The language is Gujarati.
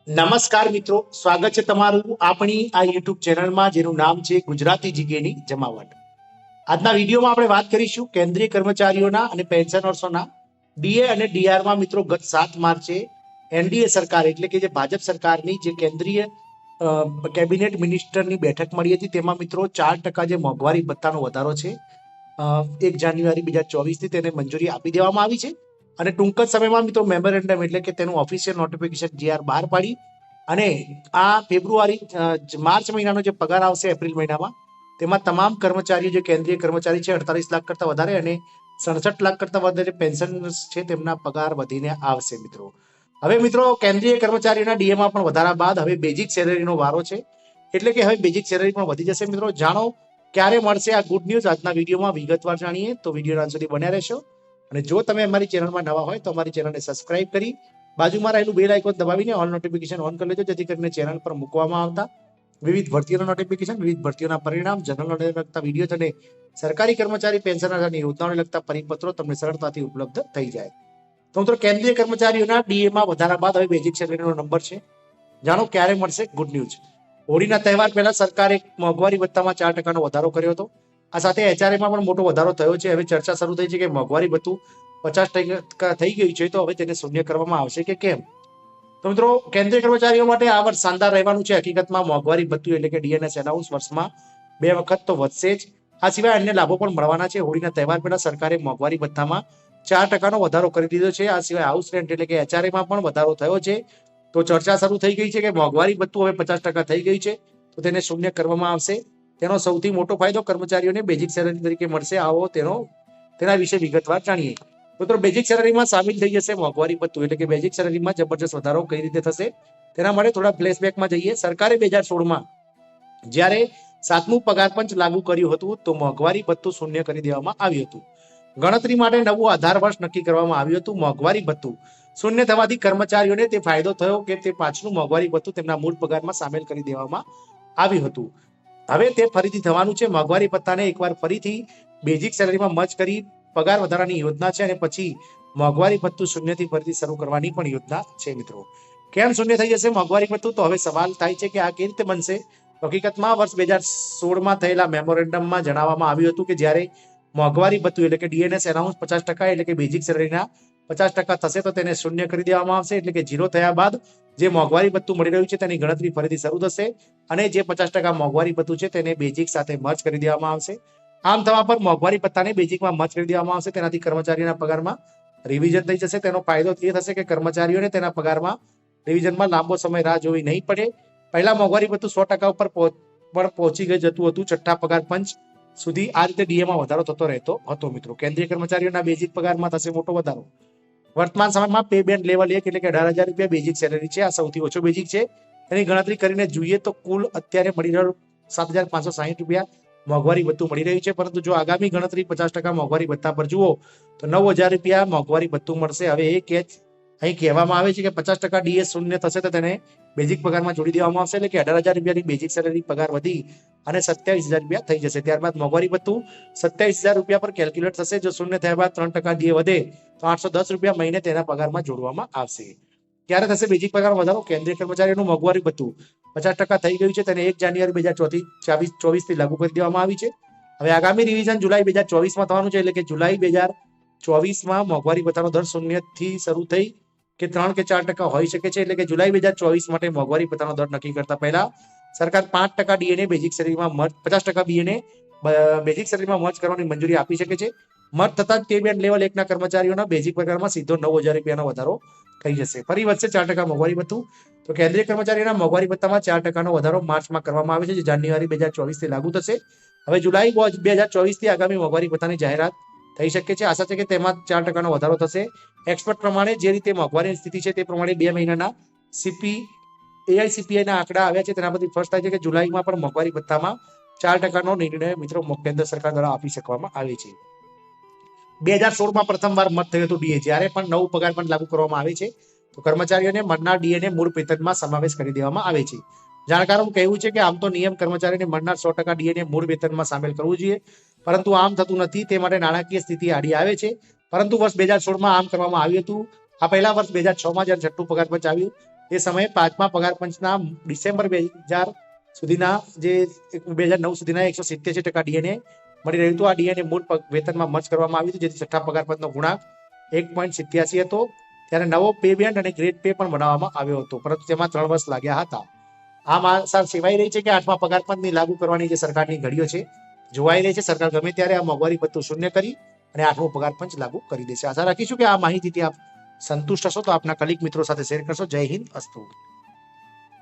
નમસ્કાર મિત્રો, સ્વાગત છે તમારું આપણી આ યુટ્યુબ ચેનલમાં જેનું નામ છે ગુજરાતી જીકેની જમાવટ. આજના વિડીયોમાં આપણે વાત કરીશું કેન્દ્રીય કર્મચારીઓના અને પેન્શનર્સોના ડીએ અને ડીઆરમાં. મિત્રો, ગત 7 માર્ચે એનડીએ સરકાર એટલે કે જે ભાજપ સરકારની જે કેન્દ્રીય કેબિનેટ મિનિસ્ટરની બેઠક મળી હતી તેમાં મિત્રો 4% જે મોંઘવારી ભથ્થાનો વધારો છે 1 જાન્યુઆરી 2024 થી તેને મંજૂરી આપી દેવામાં આવી છે. અને ટૂંક જ સમયમાં મિત્રો મેમોરેન્ડમ એટલે કે તેનું ઓફિશિયલ નોટિફિકેશન જીઆર બહાર પાડી અને આ માર્ચ મહિનાનો જે પગાર આવશે એપ્રિલ મહિનામાં તેમાં તમામ કર્મચારીઓ જે કેન્દ્રીય કર્મચારી છે 48 લાખ કરતા વધારે અને 67 લાખ કરતા વધારે પેન્શન છે તેમના પગાર વધીને આવશે. હવે મિત્રો કેન્દ્રીય કર્મચારીઓના ડીએમાં પણ વધારા બાદ હવે બેઝિક સેલેરીનો વારો છે, એટલે કે હવે બેઝિક સેલેરી પણ વધી જશે. મિત્રો, જાણો ક્યારે મળશે આ ગુડ ન્યૂઝ આજના વિડીયોમાં વિગતવાર જાણીએ તો વિડીયોના અંત સુધી બન્યા રહેશો. અને જો તમે અમારી ચેનલમાં નવા હોય તો અમારી ચેનલને સબસ્ક્રાઇબ કરી બાજુમાં રહેલું બેલ આઇકોન દબાવીને ઓલ નોટિફિકેશન ઓન કરી લેજો, જેથી કરીને ચેનલ પર મૂકવામાં આવતા વિવિધ ભરતીઓના નોટિફિકેશન, વિવિધ ભરતીઓના પરિણામ, જનરલને લગતા વિડીયો અને સરકારી કર્મચારી પેન્શનર અને યોજનાઓને લગતા પરિપત્રો તમને સરળતાથી ઉપલબ્ધ થઈ જાય. તો મિત્રો, કેન્દ્રીય કર્મચારીઓના ડીએમાં વધારા બાદ હવે બેઝિક સેલેરીનો નંબર છે. જાણો ક્યારે મળશે ગુડ ન્યૂઝ. હોળીના તહેવાર પહેલા સરકારે મોંઘવારી ભથ્થામાં 4%નો વધારો કર્યો હતો. આ સાથે એચઆરએમાં પણ મોટો વધારો થયો છે. હવે ચર્ચા શરૂ થઈ છે કે મોંઘવારી ભથ્થું 50% થઈ ગયું છે તો હવે તેને શૂન્ય કરવામાં આવશે કે કેમ. તો મિત્રો, કેન્દ્રીય કર્મચારીઓ માટે આ વર્ષ શાનદાર રહેવાનું છે. હકીકતમાં મોંઘવારી ભથ્થું એટલે કે ડીએનએસ એલાઉન્સ વર્ષમાં 2 વખત તો વધશે જ. આ સિવાય અન્ય લાભો પણ મળવાના છે. હોળીના તહેવાર પહેલા સરકારે મોંઘવારી ભથ્થામાં 4%નો વધારો કરી દીધો છે. આ સિવાય હાઉસ રેન્ટ એટલે કે એચઆરએમાં પણ વધારો થયો છે. તો ચર્ચા શરૂ થઈ ગઈ છે કે મોંઘવારી ભથ્થું હવે 50% થઈ ગઈ છે તો તેને શૂન્ય કરવામાં આવશે. તેનો સૌથી મોટો ફાયદો કર્મચારીઓને બેઝિક સેલેરી તરીકે મળશે. આવો તેના વિશે વિગતવાર જાણીએ. મિત્રો, બેઝિક સેલેરીમાં સામેલ થઈ જશે મોંઘવારી ભથ્થું એટલે કે બેઝિક સેલેરીમાં જબરજસ્ત વધારો કઈ રીતે થશે તેના માટે થોડા ફ્લેશબેકમાં જઈએ. સરકારે 2016માં જ્યારે 7મું પગાર પંચ લાગુ કર્યું હતું તો મોંઘવારી ભથ્થું શૂન્ય કરી દેવામાં આવ્યું હતું. ગણતરી માટે નવું આધાર વર્ષ નક્કી કરવામાં આવ્યું હતું. મોંઘવારી ભથ્થું શૂન્ય થવાથી કર્મચારીઓને તે ફાયદો થયો કે તે પાછલું મોંઘવારી ભથ્થું તેમના મૂળ પગારમાં સામેલ કરી દેવામાં આવ્યું હતું. હવે તે ફરીથી થવાનું છે. મોંઘવારી ભથ્થાને એકવાર ફરીથી બેઝિક સેલેરીમાં મર્જ કરી પગાર વધારાની યોજના છે અને પછી મોંઘવારી ભથ્થું શૂન્યથી ફરીથી શરૂ કરવાની પણ યોજના છે. મિત્રો, કેમ શૂન્ય થઈ જશે મોંઘવારી ભથ્થું? તો હવે સવાલ થાય છે કે આ કેવી રીતે બનશે. હકીકતમાં વર્ષ 2016માં થયેલા મેમોરેન્ડમમાં જણાવવામાં આવ્યું હતું કે જ્યારે મોંઘવારી ભથ્થું એટલે કે ડીએનએસ એલાઉન્સ 50% એટલે કે બેઝિક સેલેરીના 50% થશે તો તેને શૂન્ય કરી દેવામાં આવશે. એટલે કે 0 થયા બાદ જે મોંઘવારી ભથ્થું મળી રહ્યું છે તેની ગણતરી ફરીથી શરૂ થશે અને જે 50% મોંઘવારી ભથ્થું છે તેને બેઝિક સાથે મર્જ કરી દેવામાં આવશે. આમ થવા પર મોંઘવારી ભથ્થાને બેઝિકમાં મર્જ કરી દેવામાં આવશે. તેનાથી કર્મચારીઓના પગારમાં રિવિઝન થઈ જશે. તેનો ફાયદો એ થશે કે કર્મચારીઓને તેના પગારમાં રિવિઝનમાં લાંબો સમય રાહ જોવી નહીં પડે. પહેલા મોંઘવારી ભથ્થું 100% ઉપર પણ પહોંચી જતું હતું. છઠ્ઠા પગાર પંચ સુધી આ રીતે ડીએમાં વધારો થતો રહેતો હતો. મિત્રો, કેન્દ્રીય કર્મચારીઓના બેઝિક પગારમાં થશે મોટો વધારો. વર્તમાન સમયમાં પે બેન્ડ લેવલ 1 એટલે કે 18,000 રૂપિયા બેઝિક સેલેરી છે. આ સૌથી ઓછો બેઝિક છે. તેની ગણતરી કરીને જોઈએ તો કુલ અત્યારે મળી રહ્યું 7,560 રૂપિયા મોંઘવારી ભથ્થું મળી રહ્યું છે. પરંતુ જો આગામી ગણતરી 50% મોંઘવારી ભથ્થા પર જુઓ તો 9,000 રૂપિયા મોંઘવારી ભથ્થું મળશે. હવે એ કેચ અહીં કહેવામાં આવે છે કે 50% ડીએસ શૂન્ય થશે તો તેને બેઝિક પગારમાં જોડી દેવામાં આવશે. એટલે કે 18,000 રૂપિયાની બેઝિક સેલેરી પગાર વધી અને 27,000 રૂપિયા થઈ જશે. ત્યારબાદ મોંઘવારી ભથ્થું 27,000 રૂપિયા પર કેલ્ક્યુલેટ થશે. જો શૂન્ય થયા બાદ 3% ડીએ વધે તો 810 રૂપિયા મહિને તેના પગારમાં જોડવામાં આવશે. ક્યારે થશે બેઝિક પગાર વધારો? કેન્દ્રીય કર્મચારીઓનું મોંઘવારી ભથ્થું 50% થઈ ગયું છે. તેને 1 જાન્યુઆરી 2024 થી લાગુ કરી દેવામાં આવી છે. હવે આગામી રિવિઝન જુલાઈ 2024માં થવાનું છે. એટલે કે જુલાઈ 2024માં મોંઘવારી ભથ્થાનો દર શૂન્યથી શરૂ થઈ કે 3 કે 4% હોઈ શકે છે. એટલે કે જુલાઈ 2024 માટે મોંઘવારી ભથ્થાનો દર નક્કી કરતા પહેલા સરકાર 5% ડીએને બેઝિક સેલેરીમાં મર્જ 50% બીએને બેઝિક સેલેરીમાં મર્જ કરવાની મંજૂરી આપી શકે છે. મર્જ થતા જ પે બેન્ડ લેવલ 1ના કર્મચારીઓના બેઝિક પગારમાં સીધો 9,000 રૂપિયાનો વધારો થઈ જશે. ફરી વધશે 4% મોંઘવારી ભથ્થું. તો કેન્દ્રીય કર્મચારીઓના મોંઘવારી ભથ્થામાં 4%નો વધારો માર્ચમાં કરવામાં આવે છે, જે જાન્યુઆરી 2024 થી લાગુ થશે. હવે જુલાઈ 2024 થી આગામી મોંઘવારી ભથ્થાની જાહેરાત થઈ શકે છે. આશા છે કે તેમાં 4%નો વધારો થશે. એક્સપર્ટ પ્રમાણે જે રીતે મોંઘવારીની સ્થિતિ છે તે પ્રમાણે 2 મહિનાના એઆઈસીપીઆઈના આંકડા આવ્યા છે. તેના પરથી સ્પષ્ટ થાય છે કે જુલાઈમાં પણ મોંઘવારી ભથ્થામાં 4%નો નિર્ણય મિત્રો કેન્દ્ર સરકાર દ્વારા આપી શકવામાં આવે છે. 2016માં પ્રથમવાર મત થયું હતું ડીએ. જ્યારે પણ નવું પગાર પણ લાગુ કરવામાં આવે છે તો કર્મચારીઓને મળનાર ડીએને મૂળ વેતનમાં સમાવેશ કરી દેવામાં આવે છે. જાણકારોનું કહેવું છે કે આમ તો નિયમ કર્મચારીને મળનાર 100% ડીએને મૂળ વેતનમાં સામેલ કરવું જોઈએ, પરંતુ આમ થતું નથી. તે માટે નાણાકીય સ્થિતિ આડી આવે છે. પરંતુ વર્ષ 2016માં આમ કરવામાં આવ્યું હતું. આ પહેલા વર્ષ 2006માં જ્યારે છઠ્ઠું પગાર પંચ આવ્યું એ સમયે પાંચમા પગાર પંચના ડિસેમ્બર 2000 સુધીના જે 2009 સુધીના 187% ડીએનએ મળી રહ્યું હતું. આ ડીએનએ મૂળ વેતનમાં મર્જ કરવામાં આવ્યું હતું, જેથી છઠ્ઠા પગાર પંચનો ગુણાંક 1.87 હતો. ત્યારે નવો પે બેન્ડ અને ગ્રેડ પે પણ બનાવવામાં આવ્યો હતો, પરંતુ તેમાં 3 વર્ષ લાગ્યા હતા. આમ આશા સેવાઈ રહી છે કે આઠમા પગાર પંચની લાગુ કરવાની જે સરકારની ઘડીઓ છે જોવાઈ રહી છે. સરકાર ગમે ત્યારે આ મોંઘવારી ભથ્થું શૂન્ય કરી અને આઠમો પગાર પંચ લાગુ કરી દેશે. આશા રાખીશું કે આ માહિતીથી આપ સંતુષ્ટ હશો તો આપના કલીગ મિત્રો સાથે શેર કરશો. જય હિન્દ, અસ્તુ.